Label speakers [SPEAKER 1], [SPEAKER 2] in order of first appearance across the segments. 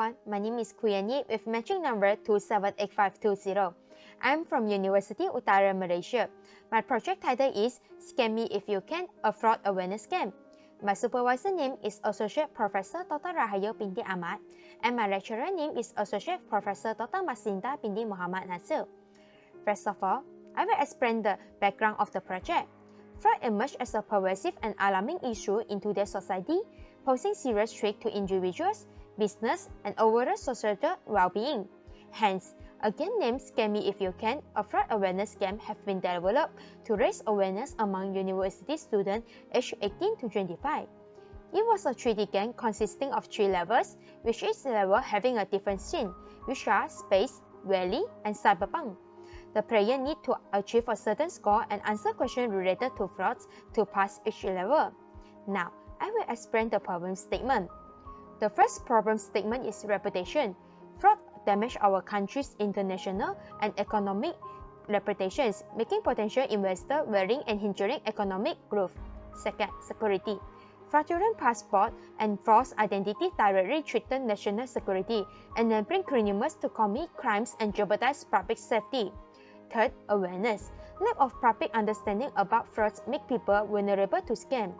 [SPEAKER 1] everyone, my name is Kuyani with matching number 278520. I'm from University Utara, Malaysia. My project title is Scam Me If You Can, a Fraud Awareness Scam. My supervisor name is Associate Professor Dr. Rahayu binti Ahmad and my lecturer name is Associate Professor Dr. Masinda binti Muhammad Nasir. First of all, I will explain the background of the project. Fraud emerged as a pervasive and alarming issue in today's society, posing serious threat to individuals, business, and overall societal well-being. Hence, a game named Scam Me If You Can, a fraud awareness game, have been developed to raise awareness among university students aged 18 to 25. It was a 3D game consisting of 3 levels, with each level having a different scene, which are Space, Valley, and Cyberpunk. The player need to achieve a certain score and answer questions related to frauds to pass each level. Now, I will explain the problem statement. The first problem statement is reputation. Fraud damage our country's international and economic reputations, making potential investors wary and hindering economic growth. Second, security. Fraudulent passport and false identity directly threaten national security, enabling criminals to commit crimes and jeopardize public safety. Third, awareness. Lack of public understanding about frauds make people vulnerable to scam.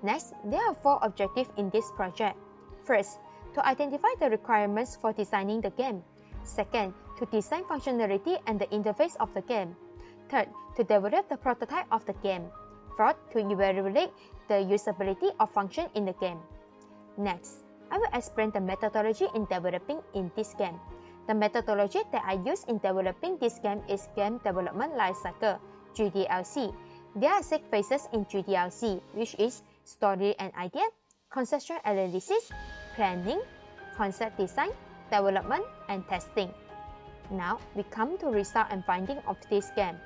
[SPEAKER 1] Next, there are 4 objectives in this project. First, to identify the requirements for designing the game. Second, to design functionality and the interface of the game. Third, to develop the prototype of the game. Fourth, to evaluate the usability of function in the game. Next, I will explain the methodology in developing in this game. The methodology that I use in developing this game is Game Development Lifecycle, GDLC. There are 6 phases in GDLC, which is Story and Idea, Conceptual Analysis, Planning, Concept Design, Development, and Testing. Now, we come to result and finding of this game.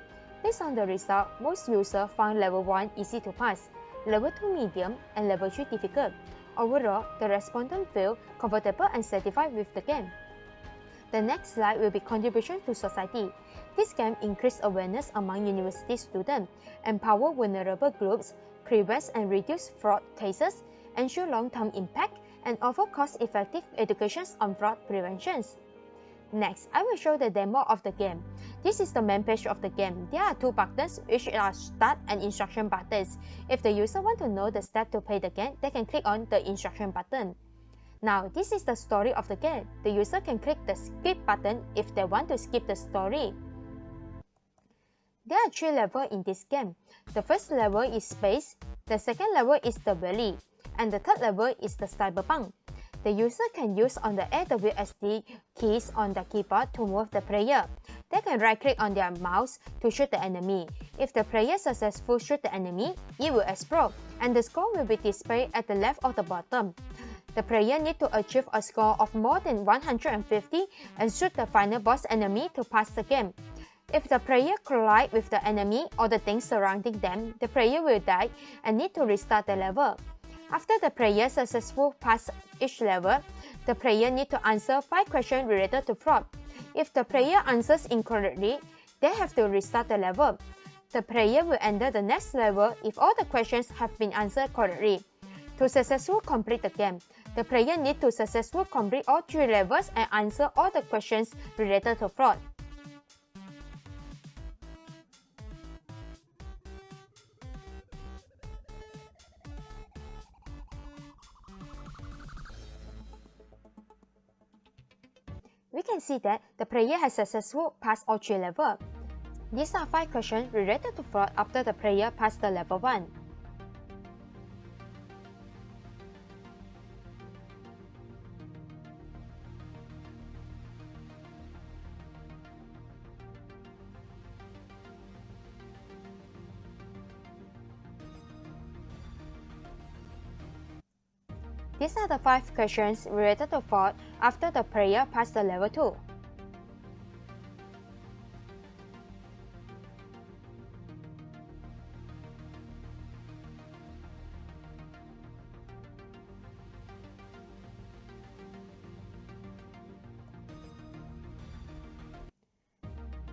[SPEAKER 1] Based on the result, most users found Level 1 easy to pass, Level 2 medium, and Level 3 difficult. Overall, the respondents feel comfortable and satisfied with the game. The next slide will be contribution to society. This game increased awareness among university students, empower vulnerable groups, prevent and reduce fraud cases, ensure long-term impact, and offer cost-effective education on fraud prevention. Next, I will show the demo of the game. This is the main page of the game. There are 2 buttons, which are Start and Instruction buttons. If the user want to know the step to play the game, they can click on the Instruction button. Now, this is the story of the game. The user can click the Skip button if they want to skip the story. There are 3 levels in this game. The first level is Space, the second level is the Valley, and the third level is the Cyberpunk. The user can use on the AWSD keys on the keyboard to move the player. They can right-click on their mouse to shoot the enemy. If the player successfully shoots the enemy, it will explode, and the score will be displayed at the left of the bottom. The player needs to achieve a score of more than 150 and shoot the final boss enemy to pass the game. If the player collides with the enemy or the things surrounding them, the player will die and need to restart the level. After the player successfully passes each level, the player needs to answer 5 questions related to fraud. If the player answers incorrectly, they have to restart the level. The player will enter the next level if all the questions have been answered correctly. To successfully complete the game, the player needs to successfully complete all 3 levels and answer all the questions related to fraud. We can see that the player has successfully passed all 3 levels. These are 5 questions related to fraud after the player passed the level 1. These are the 5 questions related to fraud after the player passed the level 2.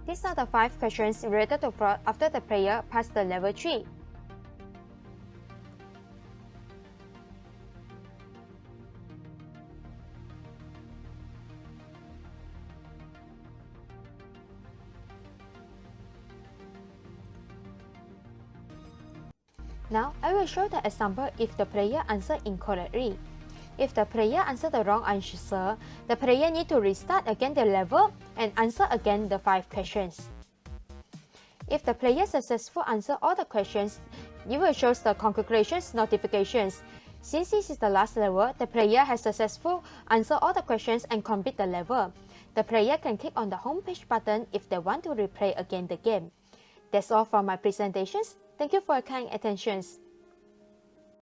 [SPEAKER 1] These are the 5 questions related to fraud after the player passed the level 3. Now, I will show the example if the player answers incorrectly. If the player answers the wrong answer, the player needs to restart again the level and answer again the 5 questions. If the player successfully answers all the questions, you will show the congratulations notifications. Since this is the last level, the player has successfully answered all the questions and complete the level. The player can click on the homepage button if they want to replay again the game. That's all for my presentations. Thank you for your kind attention.